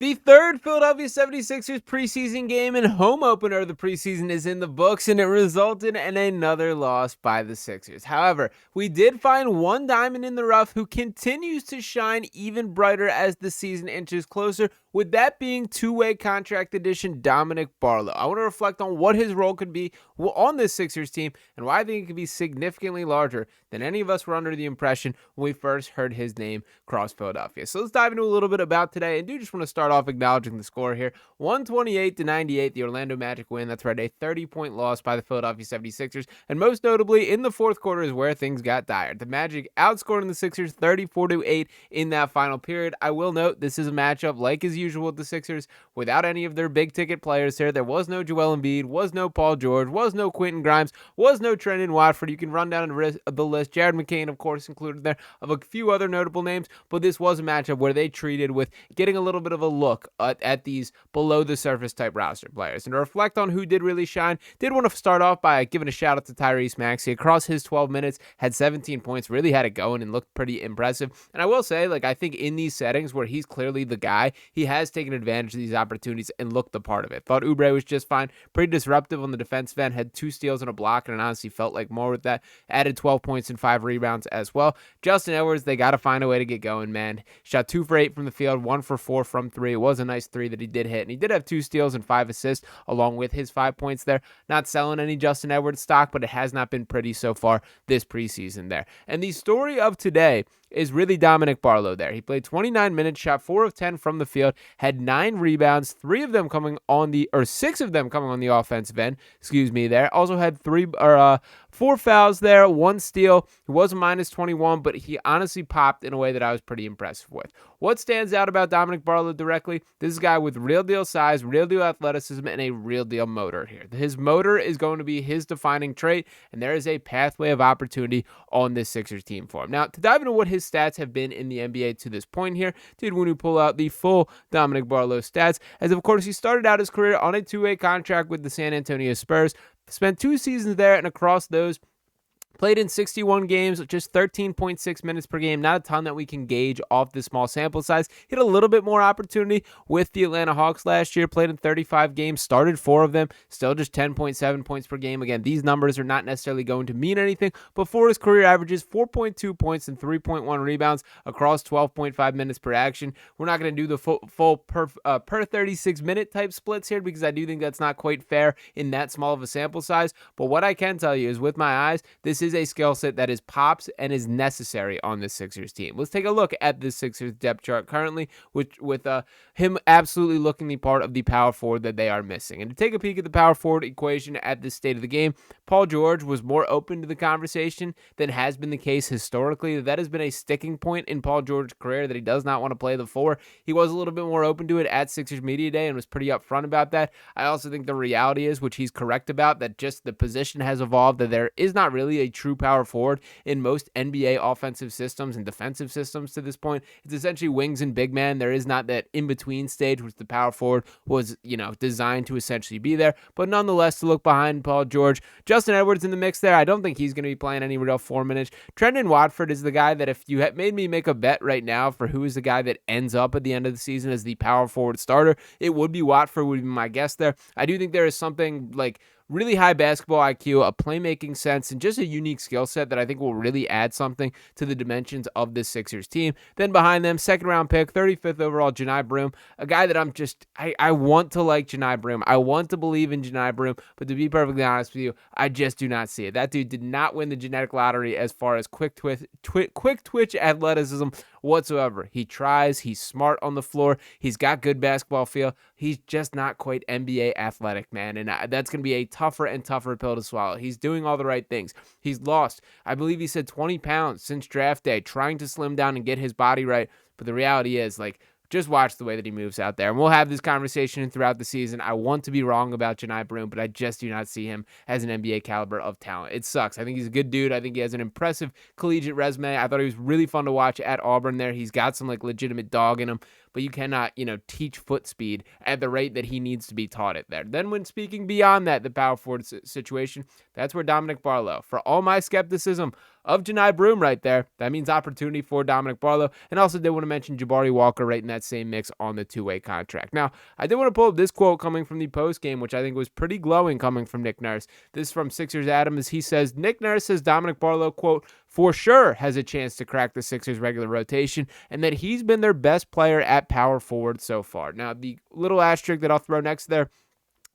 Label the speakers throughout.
Speaker 1: The third Philadelphia 76ers preseason game and home opener of the preseason is in the books, and it resulted in another loss by the Sixers. However, we did find one diamond in the rough who continues to shine even brighter as the season inches closer, with that being two-way contract addition Dominic Barlow. I want to reflect on what his role could be on this Sixers team and why I think it could be significantly larger than any of us were under the impression when we first heard his name cross Philadelphia. So let's dive into a little bit about today, and do just want to start off acknowledging the score here. 128-98, the Orlando Magic win. That's right, a 30-point loss by the Philadelphia 76ers, and most notably in the fourth quarter is where things got dire. The Magic outscoring the Sixers 34-8 in that final period. I will note this is a matchup like as usual with the Sixers without any of their big ticket players here. There was no Joel Embiid, was no Paul George, was no Quentin Grimes, was no Trendon Watford. You can run down the list. Jared McCain, of course, included there, of a few other notable names, but this was a matchup where they treated with getting a little bit of a look at these below the surface type roster players. And to reflect on who did really shine, did want to start off by giving a shout out to Tyrese Maxey. Across his 12 minutes, had 17 points, really had it going and looked pretty impressive. And I will say, I think in these settings where he's clearly the guy, he has taken advantage of these opportunities and looked the part of it. Thought Oubre was just fine, pretty disruptive on the defensive end, had 2 steals and a block, and it honestly felt like more with that. Added 12 points and 5 rebounds as well. Justin Edwards, they got to find a way to get going, man. Shot 2 for 8 from the field, 1 for 4 from 3. It was a nice 3 that he did hit, and he did have 2 steals and 5 assists along with his 5 points there. Not selling any Justin Edwards stock, but it has not been pretty so far this preseason there. And the story of today is really Dominic Barlow there. He played 29 minutes, shot 4 of 10 from the field, had 9 rebounds, 6 of them coming on the offensive end, there. Also had 4 fouls there, 1 steal. He was a minus 21, but he honestly popped in a way that I was pretty impressed with. What stands out about Dominic Barlow directly? This is a guy with real deal size, real deal athleticism, and a real deal motor here. His motor is going to be his defining trait, and there is a pathway of opportunity on this Sixers team for him. Now, to dive into what his stats have been in the NBA to this point here, did want to pull out the full Dominic Barlow stats, as of course he started out his career on a 2-way contract with the San Antonio Spurs, spent 2 seasons there, and across those, played in 61 games, just 13.6 minutes per game. Not a ton that we can gauge off this small sample size. He had a little bit more opportunity with the Atlanta Hawks last year. Played in 35 games, started 4 of them. Still just 10.7 points per game. Again, these numbers are not necessarily going to mean anything, but for his career averages, 4.2 points and 3.1 rebounds across 12.5 minutes per action. We're not going to do the full per 36-minute type splits here because I do think that's not quite fair in that small of a sample size. But what I can tell you is with my eyes, this is a skill set that is pops and is necessary on this Sixers team. Let's take a look at this Sixers depth chart currently, with him absolutely looking the part of the power forward that they are missing. And to take a peek at the power forward equation at this state of the game, Paul George was more open to the conversation than has been the case historically. That has been a sticking point in Paul George's career, that he does not want to play the 4. He was a little bit more open to it at Sixers Media Day and was pretty upfront about that. I also think the reality is, which he's correct about, that just the position has evolved, that there is not really a true power forward in most NBA offensive systems and defensive systems to this point. It's essentially wings and big man. There is not that in-between stage which the power forward was, designed to essentially be there. But nonetheless, to look behind Paul George, Justin Edwards in the mix there. I don't think he's going to be playing any real 4 minutes. Trendon Watford is the guy that if you had made me make a bet right now for who is the guy that ends up at the end of the season as the power forward starter, it would be Watford, would be my guess there. I do think there is something really high basketball IQ, a playmaking sense, and just a unique skill set that I think will really add something to the dimensions of this Sixers team. Then behind them, 2nd round pick, 35th overall, Johni Broome, a guy that I want to like Johni Broome. I want to believe in Johni Broome, but to be perfectly honest with you, I just do not see it. That dude did not win the genetic lottery as far as quick twitch athleticism whatsoever. He tries, he's smart on the floor, he's got good basketball feel. He's just not quite NBA athletic, man, and that's going to be a tougher and tougher pill to swallow. He's doing all the right things. He's lost, I believe he said 20 pounds since draft day, trying to slim down and get his body right, but the reality is, just watch the way that he moves out there. And we'll have this conversation throughout the season. I want to be wrong about Johni Broome, but I just do not see him as an NBA caliber of talent. It sucks. I think he's a good dude. I think he has an impressive collegiate resume. I thought he was really fun to watch at Auburn there. He's got some legitimate dog in him. but you cannot, teach foot speed at the rate that he needs to be taught it there. Then when speaking beyond that, the power forward situation, that's where Dominic Barlow, for all my skepticism of Janai Broom right there, that means opportunity for Dominic Barlow. And also did want to mention Jabari Walker right in that same mix on the two-way contract. Now, I did want to pull up this quote coming from the post game, which I think was pretty glowing coming from Nick Nurse. This is from Sixers Adam, as he says, Nick Nurse says Dominic Barlow, quote, for sure has a chance to crack the Sixers regular rotation, and that he's been their best player at power forward so far. Now, the little asterisk that I'll throw next there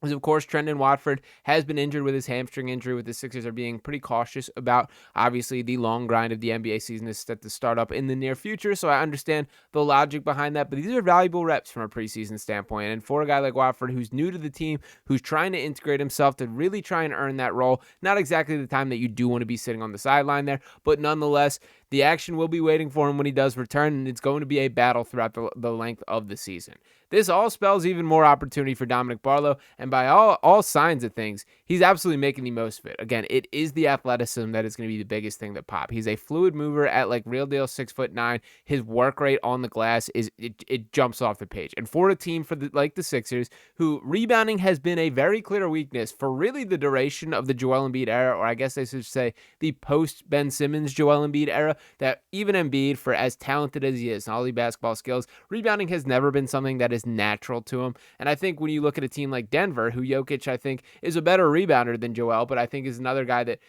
Speaker 1: is, of course, Trendon Watford has been injured with his hamstring injury, with the Sixers are being pretty cautious about. Obviously, the long grind of the NBA season is set to start up in the near future, so I understand the logic behind that, but these are valuable reps from a preseason standpoint, and for a guy like Watford who's new to the team, who's trying to integrate himself to really try and earn that role, not exactly the time that you do want to be sitting on the sideline there, but nonetheless, the action will be waiting for him when he does return, and it's going to be a battle throughout the length of the season. This all spells even more opportunity for Dominic Barlow, and by all signs of things, he's absolutely making the most of it. Again, it is the athleticism that is going to be the biggest thing that pop. He's a fluid mover at like real deal 6'9". His work rate on the glass it jumps off the page. And for a team like the Sixers, who rebounding has been a very clear weakness for really the duration of the Joel Embiid era, or I guess I should say the post Ben Simmons Joel Embiid era, that even Embiid, for as talented as he is and all the basketball skills, rebounding has never been something that is natural to him. And I think when you look at a team like Denver, who Jokic, I think, is a better rebounder than Joel, but I think is another guy that,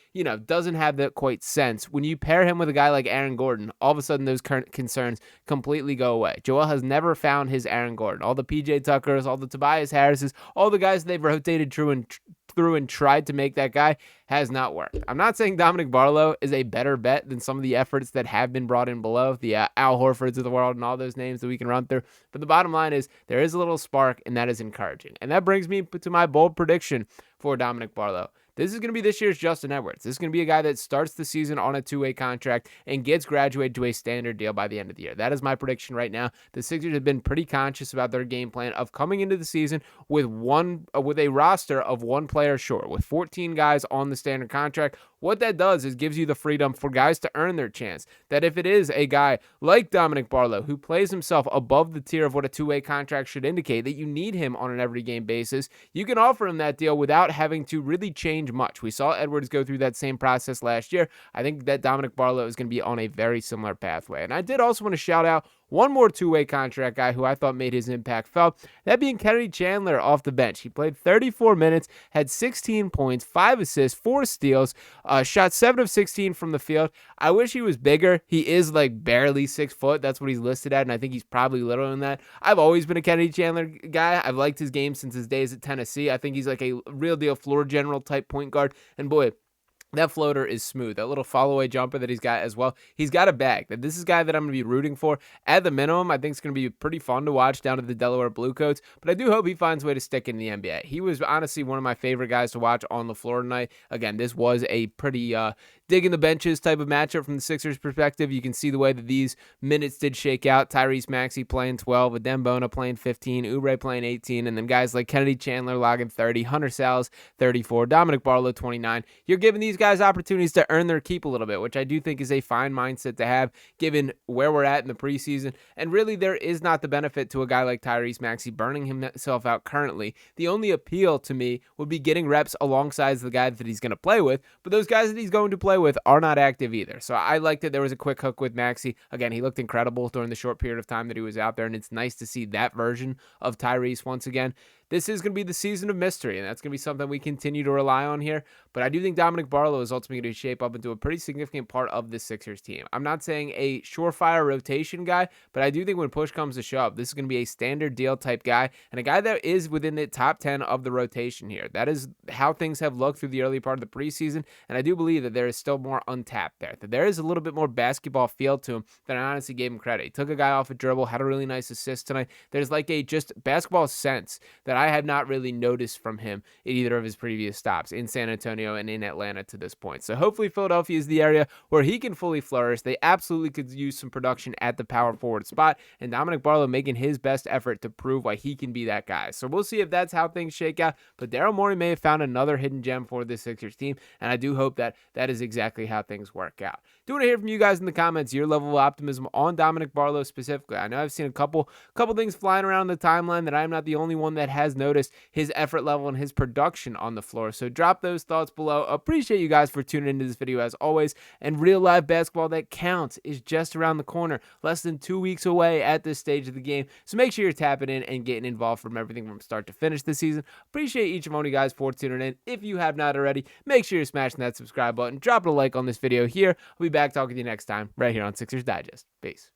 Speaker 1: doesn't have that quite sense. When you pair him with a guy like Aaron Gordon, all of a sudden those current concerns completely go away. Joel has never found his Aaron Gordon. All the PJ Tuckers, all the Tobias Harrises, all the guys they've rotated through and tried to make that guy has not worked. I'm not saying Dominic Barlow is a better bet than some of the efforts that have been brought in below, the Al Horfords of the world and all those names that we can run through. But the bottom line is there is a little spark, and that is encouraging. And that brings me to my bold prediction for Dominic Barlow. This is going to be this year's Justin Edwards. This is going to be a guy that starts the season on a two-way contract and gets graduated to a standard deal by the end of the year. That is my prediction right now. The Sixers have been pretty conscious about their game plan of coming into the season with a roster of one player short, with 14 guys on the standard contract. What that does is gives you the freedom for guys to earn their chance. That if it is a guy like Dominic Barlow, who plays himself above the tier of what a two-way contract should indicate, that you need him on an every game basis, you can offer him that deal without having to really change much. We saw Edwards go through that same process last year. I think that Dominic Barlow is going to be on a very similar pathway. And I did also want to shout out one more two-way contract guy who I thought made his impact felt, that being Kennedy Chandler off the bench. He played 34 minutes, had 16 points, 5 assists, 4 steals, shot 7 of 16 from the field. I wish he was bigger. He is like barely 6 foot. That's what he's listed at, and I think he's probably littler than that. I've always been a Kennedy Chandler guy. I've liked his game since his days at Tennessee. I think he's like a real deal floor general type point guard, and boy, that floater is smooth. That little follow-away jumper that he's got as well. He's got a bag. This is a guy that I'm going to be rooting for. At the minimum, I think it's going to be pretty fun to watch down at the Delaware Bluecoats, but I do hope he finds a way to stick in the NBA. He was honestly one of my favorite guys to watch on the floor tonight. Again, this was a pretty digging the benches type of matchup from the Sixers perspective. You can see the way that these minutes did shake out. Tyrese Maxey playing 12, Adembona playing 15, Oubre playing 18, and then guys like Kennedy Chandler logging 30, Hunter Sallis 34, Dominic Barlow 29. You're giving these guys opportunities to earn their keep a little bit, which I do think is a fine mindset to have given where we're at in the preseason. And really, there is not the benefit to a guy like Tyrese Maxey burning himself out currently. The only appeal to me would be getting reps alongside the guy that he's going to play with, but those guys that he's going to play with are not active either. So I liked that there was a quick hook with Maxey. Again, he looked incredible during the short period of time that he was out there, and it's nice to see that version of Tyrese once again. This is going to be the season of mystery, and that's going to be something we continue to rely on here. But I do think Dominic Barlow is ultimately going to shape up into a pretty significant part of this Sixers team. I'm not saying a surefire rotation guy, but I do think when push comes to shove, this is going to be a standard deal type guy, and a guy that is within the top 10 of the rotation here. That is how things have looked through the early part of the preseason, and I do believe that there is still more untapped there, that there is a little bit more basketball feel to him than I honestly gave him credit. He took a guy off a dribble, had a really nice assist tonight. There's like a just basketball sense that that I have not really noticed from him in either of his previous stops in San Antonio and in Atlanta to this point. So hopefully Philadelphia is the area where he can fully flourish. They absolutely could use some production at the power forward spot, and Dominic Barlow making his best effort to prove why he can be that guy. So we'll see if that's how things shake out, but Daryl Morey may have found another hidden gem for this Sixers team, and I do hope that that is exactly how things work out. Do want to hear from you guys in the comments your level of optimism on Dominic Barlow specifically. I know I've seen a couple things flying around the timeline that I'm not the only one that has noticed his effort level and his production on the floor. So drop those thoughts below. Appreciate you guys for tuning into this video as always. And real live basketball that counts is just around the corner, less than 2 weeks away at this stage of the game. So make sure you're tapping in and getting involved from everything from start to finish this season. Appreciate each and one of you guys for tuning in. If you have not already, make sure you're smashing that subscribe button. Drop a like on this video here. I'll be back talking to you next time right here on Sixers Digest. Peace.